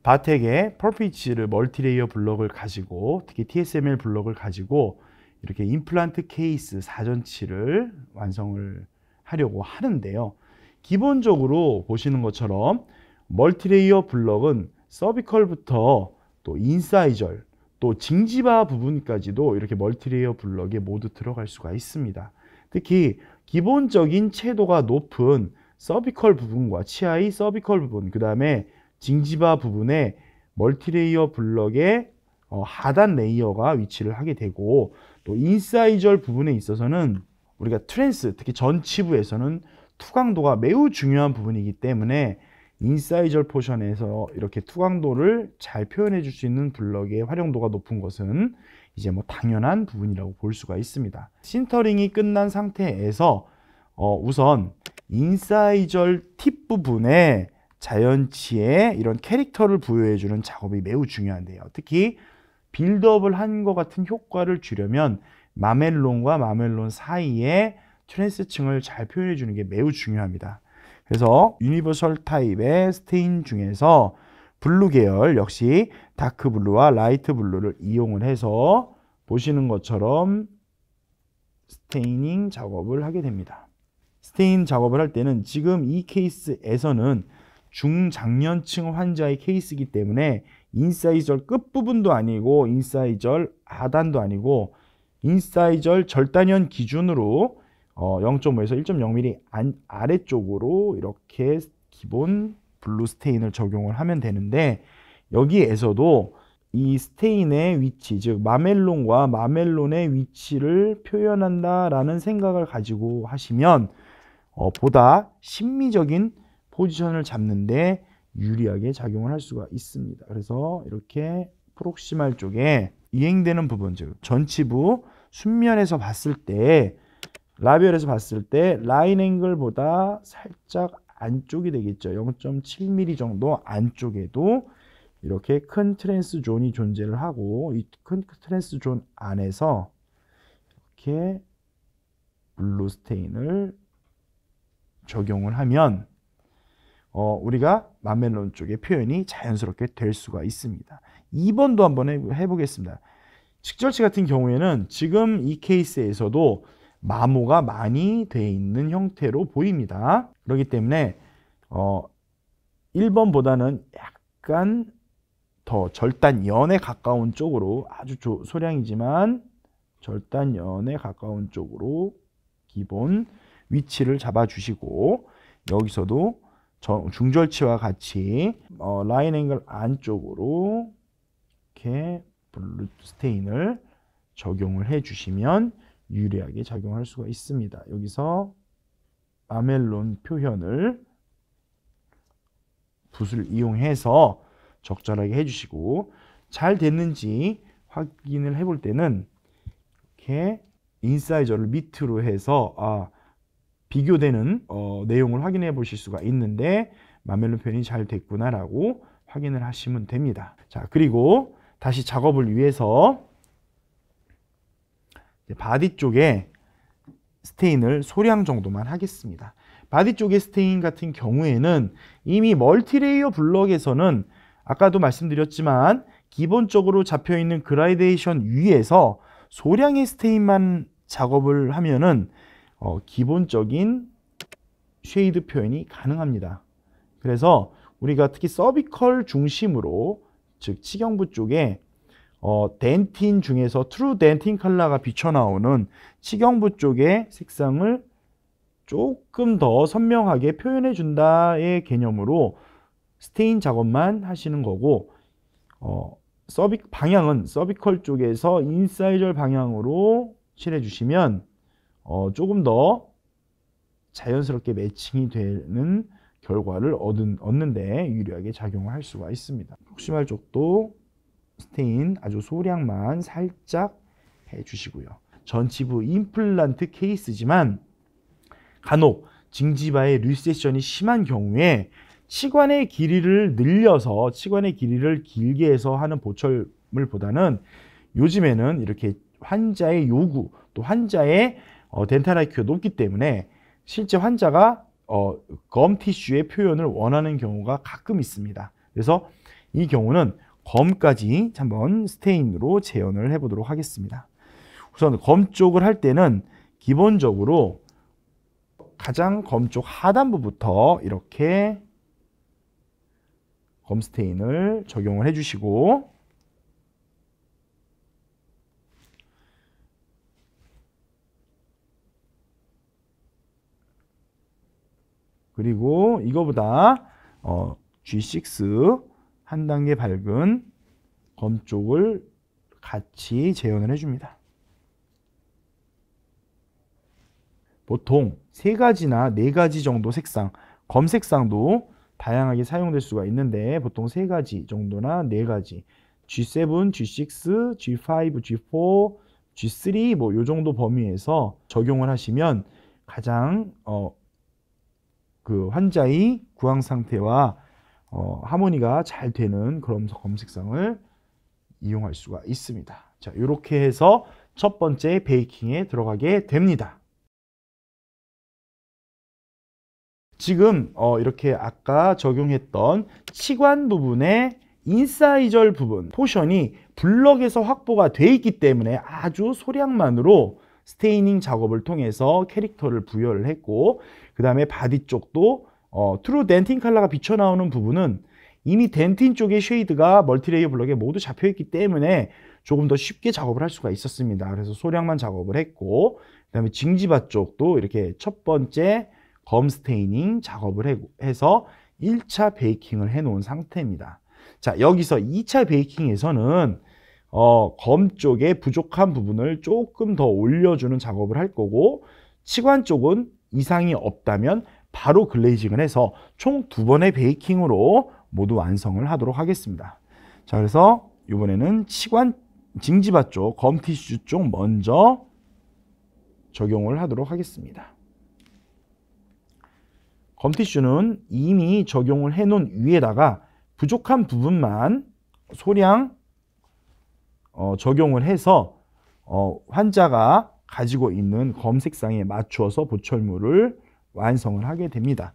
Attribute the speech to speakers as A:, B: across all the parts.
A: 바텍의 펄피치를 멀티레이어 블럭을 가지고, 특히 TSML 블럭을 가지고 이렇게 임플란트 케이스 사전치를 완성을 하려고 하는데요. 기본적으로 보시는 것처럼 멀티레이어 블럭은 서비컬부터 또 인사이절, 또 징지바 부분까지도 이렇게 멀티레이어 블럭에 모두 들어갈 수가 있습니다. 특히 기본적인 채도가 높은 서비컬 부분과 치아의 서비컬 부분, 그 다음에 징지바 부분에 멀티레이어 블럭의 하단 레이어가 위치를 하게 되고, 또 인사이절 부분에 있어서는 우리가 트랜스, 특히 전치부에서는 투광도가 매우 중요한 부분이기 때문에 인사이절 포션에서 이렇게 투광도를 잘 표현해 줄 수 있는 블럭의 활용도가 높은 것은 이제 뭐 당연한 부분이라고 볼 수가 있습니다. 신터링이 끝난 상태에서 우선 인사이절 팁 부분에 자연치에 이런 캐릭터를 부여해 주는 작업이 매우 중요한데요. 특히 빌드업을 한 것 같은 효과를 주려면 마멜론과 마멜론 사이에 트랜스층을 잘 표현해 주는 게 매우 중요합니다. 그래서 유니버설 타입의 스테인 중에서 블루 계열 역시 다크 블루와 라이트 블루를 이용을 해서 보시는 것처럼 스테이닝 작업을 하게 됩니다. 스테인 작업을 할 때는 지금 이 케이스에서는 중장년층 환자의 케이스이기 때문에 인사이절 끝부분도 아니고 인사이절 하단도 아니고 인사이절 절단연 기준으로 0.5에서 1.0mm 아래쪽으로 이렇게 기본 블루 스테인을 적용을 하면 되는데, 여기에서도 이 스테인의 위치, 즉 마멜론과 마멜론의 위치를 표현한다라는 생각을 가지고 하시면 보다 심미적인 포지션을 잡는데 유리하게 작용을 할 수가 있습니다. 그래서 이렇게 프록시말 쪽에 이행되는 부분, 즉 전치부 순면에서 봤을 때, 라비얼에서 봤을 때 라인 앵글보다 살짝 안쪽이 되겠죠. 0.7mm 정도 안쪽에도 이렇게 큰 트랜스 존이 존재를 하고, 이 큰 트랜스 존 안에서 이렇게 블루 스테인을 적용을 하면 우리가 마멜론 쪽의 표현이 자연스럽게 될 수가 있습니다. 2번도 한번 해보겠습니다. 직절치 같은 경우에는 지금 이 케이스에서도 마모가 많이 되어 있는 형태로 보입니다. 그렇기 때문에 1번보다는 약간 더 절단연에 가까운 쪽으로, 아주 소량이지만 절단연에 가까운 쪽으로 기본 위치를 잡아 주시고, 여기서도 중절치와 같이 라인 앵글 안쪽으로 이렇게 블루 스테인을 적용을 해 주시면 유리하게 작용할 수가 있습니다. 여기서 마멜론 표현을 붓을 이용해서 적절하게 해주시고, 잘 됐는지 확인을 해볼 때는 이렇게 인사이저를 밑으로 해서 비교되는 내용을 확인해 보실 수가 있는데, 마멜론 표현이 잘 됐구나라고 확인을 하시면 됩니다. 자, 그리고 다시 작업을 위해서 바디 쪽에 스테인을 소량 정도만 하겠습니다. 바디 쪽의 스테인 같은 경우에는 이미 멀티레이어 블럭에서는 아까도 말씀드렸지만 기본적으로 잡혀있는 그라데이션 위에서 소량의 스테인만 작업을 하면은 기본적인 쉐이드 표현이 가능합니다. 그래서 우리가 특히 서비컬 중심으로, 즉 치경부 쪽에 덴틴 중에서 트루 덴틴 컬러가 비쳐나오는 치경부 쪽의 색상을 조금 더 선명하게 표현해 준다의 개념으로 스테인 작업만 하시는 거고, 방향은 서비컬 쪽에서 인사이절 방향으로 칠해 주시면 조금 더 자연스럽게 매칭이 되는 결과를 얻는데 유리하게 작용을 할 수가 있습니다. 프록시말 쪽도 스테인 아주 소량만 살짝 해주시고요. 전치부 임플란트 케이스지만 간혹 징지바의 리세션이 심한 경우에 치관의 길이를 늘려서 치관의 길이를 길게 해서 하는 보철물 보다는 요즘에는 이렇게 환자의 요구, 또 환자의 덴탈 IQ가 높기 때문에 실제 환자가 검 티슈의 표현을 원하는 경우가 가끔 있습니다. 그래서 이 경우는 검까지 한번 스테인으로 재현을 해보도록 하겠습니다. 우선 검 쪽을 할 때는 기본적으로 가장 검 쪽 하단부부터 이렇게 검 스테인을 적용을 해주시고, 그리고 이거보다 G6 한 단계 밝은 검 쪽을 같이 재현을 해줍니다. 보통 3가지나 4가지 정도 색상, 검 색상도 다양하게 사용될 수가 있는데 보통 3가지 정도나 4가지, G7, G6, G5, G4, G3 뭐 요 정도 범위에서 적용을 하시면 가장 그 환자의 구강 상태와 하모니가 잘 되는 그런 검 색상을 이용할 수가 있습니다. 자, 이렇게 해서 첫 번째 베이킹에 들어가게 됩니다. 지금 이렇게 아까 적용했던 치관 부분의 인사이절 부분 포션이 블럭에서 확보가 돼 있기 때문에 아주 소량만으로 스테이닝 작업을 통해서 캐릭터를 부여를 했고, 그 다음에 바디 쪽도 트루 덴틴 컬러가 비쳐나오는 부분은 이미 덴틴 쪽의 쉐이드가 멀티레이어 블럭에 모두 잡혀 있기 때문에 조금 더 쉽게 작업을 할 수가 있었습니다. 그래서 소량만 작업을 했고, 그 다음에 징지바 쪽도 이렇게 첫 번째 검 스테이닝 작업을 해서 1차 베이킹을 해 놓은 상태입니다. 자, 여기서 2차 베이킹에서는 검 쪽에 부족한 부분을 조금 더 올려주는 작업을 할 거고, 치관 쪽은 이상이 없다면 바로 글레이징을 해서 총 2번의 베이킹으로 모두 완성을 하도록 하겠습니다. 자, 그래서 이번에는 치관 징지바 쪽 검 티슈 쪽 먼저 적용을 하도록 하겠습니다. 검 티슈는 이미 적용을 해 놓은 위에다가 부족한 부분만 소량 적용을 해서 환자가 가지고 있는 검 색상에 맞추어서 보철물을 완성을 하게 됩니다.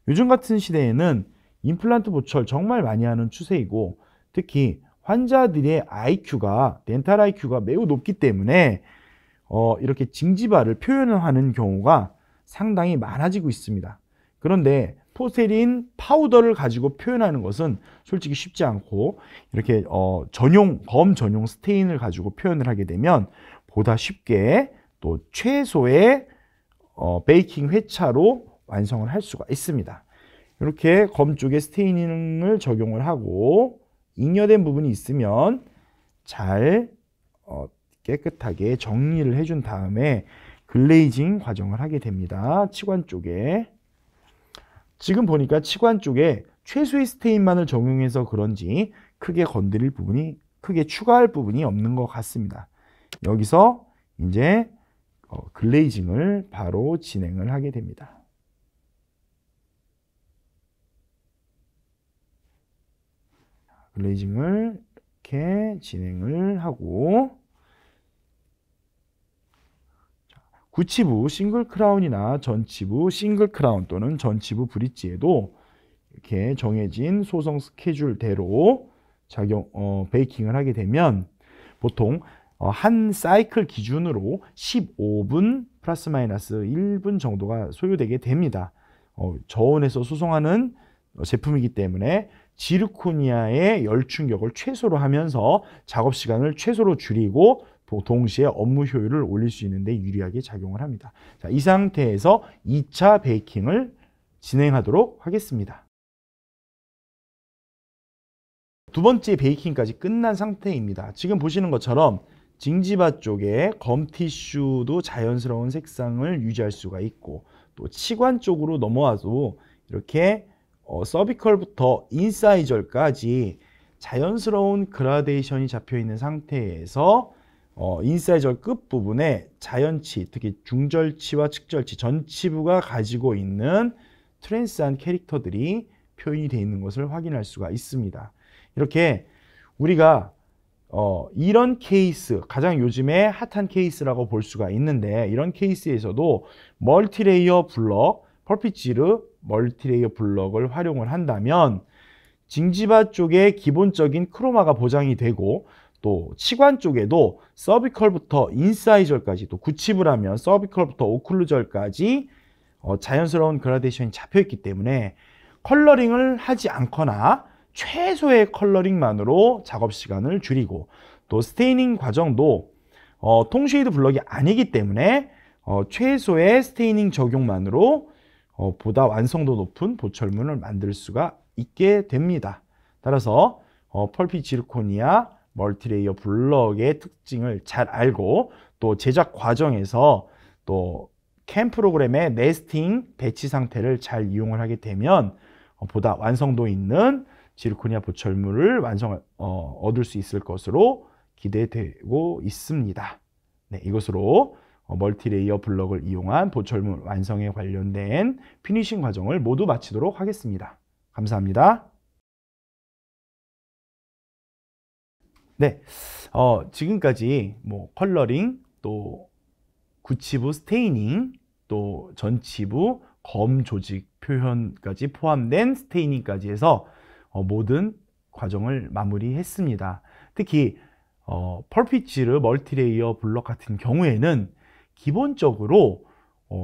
A: 요즘 같은 시대에는 임플란트 보철 정말 많이 하는 추세이고, 특히 환자들의 IQ가 덴탈 IQ가 매우 높기 때문에 이렇게 징지바를 표현을 하는 경우가 상당히 많아지고 있습니다. 그런데 포세린 파우더를 가지고 표현하는 것은 솔직히 쉽지 않고, 이렇게 검 전용 스테인을 가지고 표현을 하게 되면 보다 쉽게 또 최소의 베이킹 회차로 완성을 할 수가 있습니다. 이렇게 검 쪽에 스테이닝을 적용을 하고 잉여된 부분이 있으면 잘 깨끗하게 정리를 해준 다음에 글레이징 과정을 하게 됩니다. 치관 쪽에. 지금 보니까 치관 쪽에 최소의 스테인만을 적용해서 그런지 크게 건드릴 부분이, 크게 추가할 부분이 없는 것 같습니다. 여기서 이제 글레이징을 바로 진행을 하게 됩니다. 글레이징을 이렇게 진행을 하고, 구치부 싱글 크라운이나 전치부 싱글 크라운 또는 전치부 브릿지에도 이렇게 정해진 소성 스케줄대로 베이킹을 하게 되면 보통 한 사이클 기준으로 15분 플러스 마이너스 1분 정도가 소요되게 됩니다. 저온에서 수송하는 제품이기 때문에 지르코니아의 열 충격을 최소로 하면서 작업 시간을 최소로 줄이고 동시에 업무 효율을 올릴 수 있는 데 유리하게 작용을 합니다. 자, 이 상태에서 2차 베이킹을 진행하도록 하겠습니다. 두 번째 베이킹까지 끝난 상태입니다. 지금 보시는 것처럼 징지바 쪽에 검 티슈도 자연스러운 색상을 유지할 수가 있고, 또 치관 쪽으로 넘어와도 이렇게 서비컬부터 인사이절까지 자연스러운 그라데이션이 잡혀 있는 상태에서 인사이절 끝부분에 자연치, 특히 중절치와 측절치, 전치부가 가지고 있는 트랜스한 캐릭터들이 표현이 되어 있는 것을 확인할 수가 있습니다. 이렇게 우리가 이런 케이스, 가장 요즘에 핫한 케이스라고 볼 수가 있는데, 이런 케이스에서도 멀티레이어 블럭, 펄피지르 멀티레이어 블럭을 활용을 한다면 징지바 쪽에 기본적인 크로마가 보장이 되고 또 치관 쪽에도 서비컬부터 인사이절까지 또 구칩을 하면 서비컬부터 오클루절까지 자연스러운 그라데이션이 잡혀 있기 때문에 컬러링을 하지 않거나 최소의 컬러링만으로 작업 시간을 줄이고 또 스테이닝 과정도 톤쉐이드 블럭이 아니기 때문에 최소의 스테이닝 적용만으로 보다 완성도 높은 보철문을 만들 수가 있게 됩니다. 따라서 펄피 지르코니아 멀티레이어 블럭의 특징을 잘 알고 또 제작 과정에서 또 캠 프로그램의 네스팅 배치 상태를 잘 이용을 하게 되면 보다 완성도 있는 지르코니아 보철물을 얻을 수 있을 것으로 기대되고 있습니다. 네, 이것으로 멀티레이어 블럭을 이용한 보철물 완성에 관련된 피니싱 과정을 모두 마치도록 하겠습니다. 감사합니다. 네, 지금까지 컬러링, 또 구치부 스테이닝, 또 전치부 검 조직 표현까지 포함된 스테이닝까지 해서 모든 과정을 마무리했습니다. 특히 펄피치르 멀티레이어 블럭 같은 경우에는 기본적으로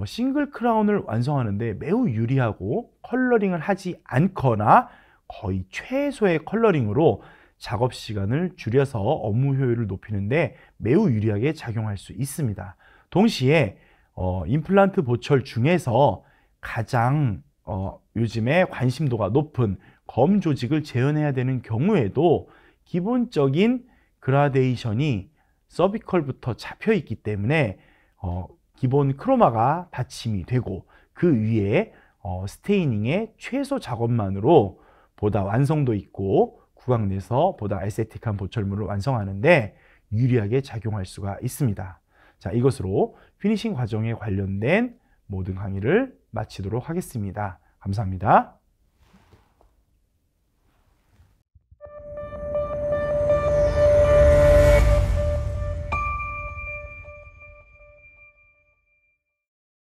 A: 싱글 크라운을 완성하는데 매우 유리하고 컬러링을 하지 않거나 거의 최소의 컬러링으로 작업 시간을 줄여서 업무 효율을 높이는데 매우 유리하게 작용할 수 있습니다. 동시에 임플란트 보철 중에서 가장 요즘에 관심도가 높은 검 조직을 재현해야 되는 경우에도 기본적인 그라데이션이 서비컬부터 잡혀 있기 때문에 기본 크로마가 받침이 되고 그 위에 스테이닝의 최소 작업만으로 보다 완성도 있고 구강 내에서 보다 에스테틱한 보철물을 완성하는데 유리하게 작용할 수가 있습니다. 자, 이것으로 피니싱 과정에 관련된 모든 강의를 마치도록 하겠습니다. 감사합니다.